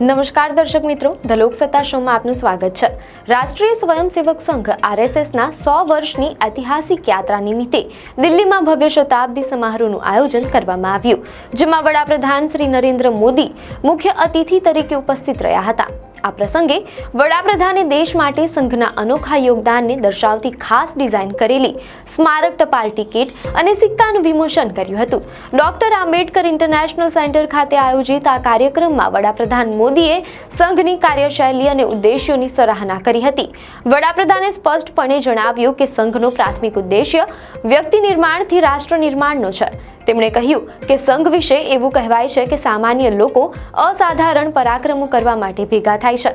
નમસ્કાર દર્શક મિત્રો, ધ લોકસત્તા શોમાં આપનું સ્વાગત છે। રાષ્ટ્રીય સ્વયંસેવક સંઘ આરએસએસના 100 વર્ષની ઐતિહાસિક યાત્રા નિમિત્તે દિલ્હીમાં ભવ્ય શતાબ્દી સમારોહનું આયોજન કરવામાં આવ્યું, જેમાં વડાપ્રધાન શ્રી નરેન્દ્ર મોદી મુખ્ય અતિથિ તરીકે ઉપસ્થિત રહ્યા હતા। આ પ્રસંગે વડાપ્રધાને દેશ માટે સંઘના અનોખા યોગદાનને દર્શાવતી ખાસ ડિઝાઇન કરેલી સ્મારક ટપાલ ટિકિટ અને સિક્કાનું વિમોચન કર્યું હતું। ડોક્ટર આંબેડકર ઇન્ટરનેશનલ સેન્ટર ખાતે આયોજિત આ કાર્યક્રમમાં વડાપ્રધાન મોદીએ સંઘની કાર્યશૈલી અને ઉદ્દેશ્યોની સરાહના કરી હતી। વડાપ્રધાને સ્પષ્ટપણે જણાવ્યું કે સંઘનો પ્રાથમિક ઉદ્દેશ્ય વ્યક્તિ નિર્માણથી રાષ્ટ્ર નિર્માણનો છે। તેમણે કહ્યું કે સંઘ વિશે એવું કહેવાય છે કે સામાન્ય લોકો અસાધારણ પરાક્રમો કરવા માટે ભેગા થાય છે।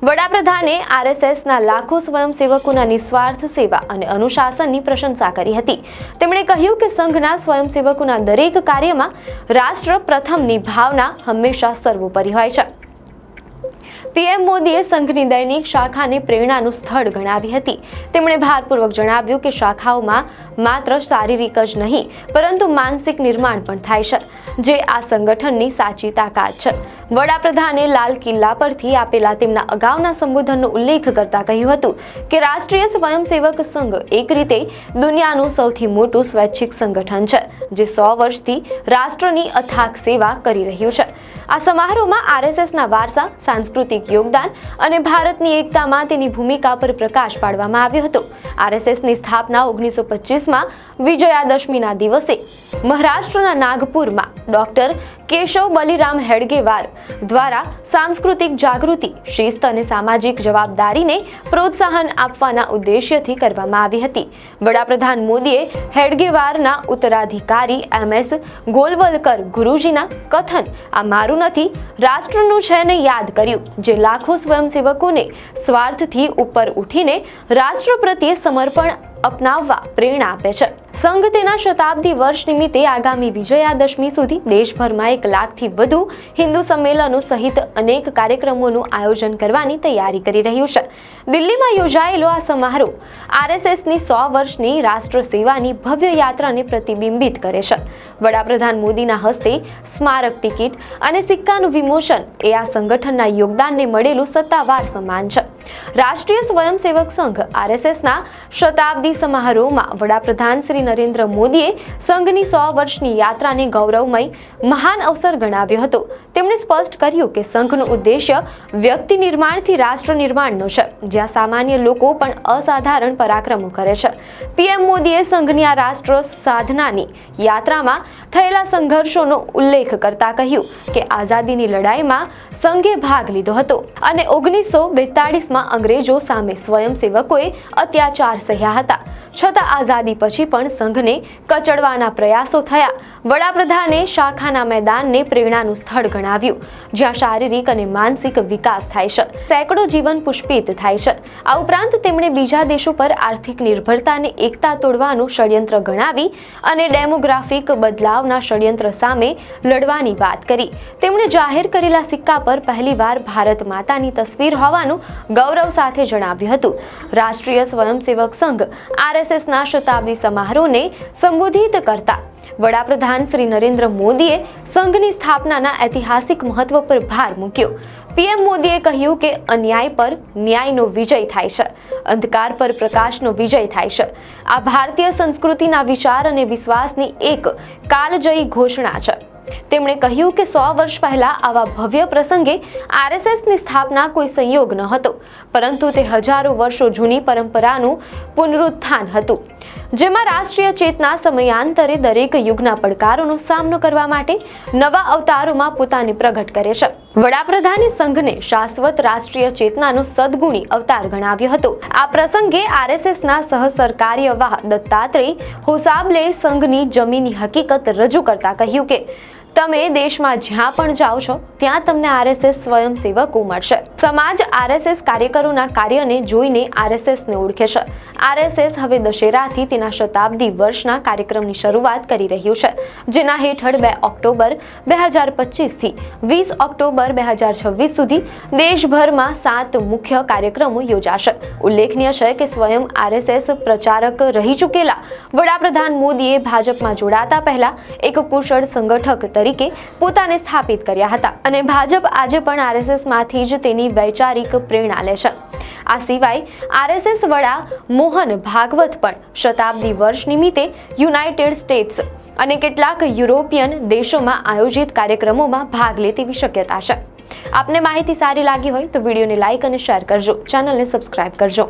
વડાપ્રધાને આરએસએસના લાખો સ્વયંસેવકોના નિસ્વાર્થ સેવા અને અનુશાસનની પ્રશંસા કરી હતી। તેમણે કહ્યું કે સંઘના સ્વયંસેવકોના દરેક કાર્યમાં રાષ્ટ્ર પ્રથમની ભાવના હંમેશા સર્વોપરી હોય છે। પીએમ મોદીએ સંઘની દૈનિક શાખાને પ્રેરણાનું સ્થળ ગણાવી હતી। તેમણે ભારપૂર્વક જણાવ્યું કે શાખાઓમાં માત્ર શારીરિક જ નહીં પરંતુ માનસિક નિર્માણ પણ થાય છે, જે આ સંગઠનની સાચી તાકાત છે। વડાપ્રધાને લાલ કિલ્લા પરથી આપેલા તેમના અગાઉના સંબોધનનો ઉલ્લેખ કરતા કહ્યું હતું કે રાષ્ટ્રીય સ્વયંસેવક સંઘ એક રીતે દુનિયાનું સૌથી મોટું સ્વૈચ્છિક સંગઠન છે, જે 100 વર્ષથી રાષ્ટ્રની અથાગ સેવા કરી રહ્યું છે। આ સમારોહમાં આરએસએસના વારસા, સાંસ્કૃતિક યોગદાન અને ભારતની એકતામાં તેની ભૂમિકા પર પ્રકાશ પાડવામાં આવ્યો હતો। આરએસએસની સ્થાપના 1925માં વિજયાદશમીના દિવસે મહારાષ્ટ્રના નાગપુરમાં ડોક્ટર કેશવ બલિરામ હેડગેવાર દ્વારા સાંસ્કૃતિક જાગૃતિ, શિસ્ત અને સામાજિક જવાબદારીને પ્રોત્સાહન આપવાના ઉદ્દેશ્યથી કરવામાં આવી હતી। વડાપ્રધાન મોદીએ હેડગેવારના ઉત્તરાધિકારી MS ગોલવલકર ગુરુજીના કથન "આ મારું નથી, રાષ્ટ્રનું છે" ને યાદ કર્યું, જે લાખો સ્વયંસેવકોને સ્વાર્થથી ઉપર ઉઠીને રાષ્ટ્ર પ્રત્યે સમર્પણ અપનાવવા પ્રેરણા આપે છે। સંઘ તેના શતાબ્દી વર્ષ નિમિત્તે આગામી વિજયાદશમી સુધી દેશભરમાં 1 લાખથી વધુ હિન્દુ સંમેલનો સહિત અનેક કાર્યક્રમોનું આયોજન કરવાની તૈયારી કરી રહ્યું છે। દિલ્હીમાં યોજાયેલો આ સમારોહ આરએસએસની 100 વર્ષની રાષ્ટ્ર સેવાની ભવ્ય યાત્રાને પ્રતિબિંબિત કરે છે। વડાપ્રધાન મોદીના હસ્તે સ્મારક ટિકિટ અને સિક્કાનું વિમોચન એ આ સંગઠનના યોગદાનને મળેલું સત્તાવાર સન્માન છે। રાષ્ટ્રીય સ્વયંસેવક સંઘ આરએસએસના શતાબ્દી સમારોહમાં વડાપ્રધાન શ્રી નરેન્દ્ર મોદીએ સંઘની 100 વર્ષની યાત્રાને ગૌરવમય મહાન અવસર ગણાવ્યો હતો। તેમણે સ્પષ્ટ કર્યું કે સંઘનો ઉદ્દેશ્ય વ્યક્તિ નિર્માણથી રાષ્ટ્ર નિર્માણનો છે, જ્યાં સામાન્ય લોકો પણ અસાધારણ પરાક્રમો કરે છે। પીએમ મોદીએ સંઘની આ રાષ્ટ્ર સાધનાની યાત્રામાં થયેલા સંઘર્ષોનો ઉલ્લેખ કરતા કહ્યું કે આઝાદીની લડાઈમાં સંઘે ભાગ લીધો હતો અને 1942માં અંગ્રેજો સામે સ્વયંસેવકોએ અત્યાચાર સહ્યા હતા, છતાં આઝાદી પછી પણ સંઘને કચડવાના પ્રયાસો થયા। વડાપ્રધાને શાખાના મેદાનને પ્રેરણાનું સ્થળ ગણાવ્યું, જ્યાં શારીરિક અને માનસિક વિકાસ થાય છે, સેંકડો જીવન પુષ્પિત થાય છે। આ ઉપરાંત તેમણે બીજા દેશો પર આર્થિક નિર્ભરતાને એકતા તોડવાનું ષડયંત્ર ગણાવી અને ડેમોગ્રાફિક બદલાવના ષડયંત્ર સામે લડવાની વાત કરી। તેમણે જાહેર કરેલા સિક્કા પર પહેલીવાર ભારત માતાની તસવીર હોવાનું ગૌરવ સાથે જણાવ્યું હતું। રાષ્ટ્રીય સ્વયંસેવક સંઘ આરએસએસના શતાબ્દી સમારોહને સંબોધિત કરતા વડાપ્રધાન શ્રી નરેન્દ્ર મોદીએ સંઘની સ્થાપનાના ઐતિહાસિક મહત્વ પર ભાર મૂક્યો। પીએમ મોદીએ કહ્યું કે અન્યાય પર ન્યાયનો વિજય થાય છે, અંધકાર પર પ્રકાશનો વિજય થાય છે। આ ભારતીય સંસ્કૃતિના વિચાર અને વિશ્વાસની એક કાલજયી ઘોષણા છે। તેમણે કહ્યું કે 100 વર્ષ પહેલા આવા ભવ્ય પ્રસંગે આરએસએસની સ્થાપના કોઈ સંયોગ ન હતો, પરંતુ તે હજારો વર્ષો જૂની પરંપરાનું પુનરુત્થાન હતું, જેમાં રાષ્ટ્રીય ચેતના સમયાંતરે દરેક યુગના પડકારોનો સામનો કરવા માટે નવા અવતારોમાં પોતાને પ્રગટ કરે છે। વડાપ્રધાને સંઘને શાશ્વત રાષ્ટ્રીય ચેતનાનો સદગુણી અવતાર ગણાવ્યો હતો। આ પ્રસંગે આરએસએસના સહસરકાર્યવાહ દત્તાત્રેય હોસાબલે સંઘની જમીની હકીકત રજૂ કરતા કહ્યું કે તમે દેશમાં જ્યાં પણ જાઓ છો ત્યાં તમને આરએસએસ સ્વયંસેવકો મળશે। સમાજ આરએસએસ કાર્યકરોના કાર્યને જોઈને આરએસએસને ઓળખે છે। આરએસએસ હવે દશેરાથી તેના શતાબ્દી વર્ષના કાર્યક્રમની શરૂઆત કરી રહ્યું છે, જેના હેઠળ 2 ઓક્ટોબર 2025 થી 20 ઓક્ટોબર 2026 સુધી દેશભરમાં 7 મુખ્ય કાર્યક્રમો યોજાશે। ઉલ્લેખનીય છે કે સ્વયં આરએસએસ પ્રચારક રહી ચૂકેલા વડાપ્રધાન મોદીએ ભાજપમાં જોડાતા પહેલા એક કુશળ સંગઠક તરીકે પોતાને સ્થાપિત કર્યા હતા અને ભાજપ આજે પણ આરએસએસમાંથી જ તેની વૈચારિક પ્રેરણા લે છે. આ સિવાય આરએસએસ વડા મોહન ભાગવત પણ શતાબ્દી વર્ષ નિમિત્તે યુનાઇટેડ સ્ટેટ્સ અને કેટલાક યુરોપિયન દેશોમાં આયોજિત કાર્યક્રમોમાં ભાગ લે તેવી શક્યતા છે. આપને માહિતી સારી લાગી હોય તો વિડીયોને લાઇક અને શેર કરજો, ચેનલને સબસ્ક્રાઇબ કરજો.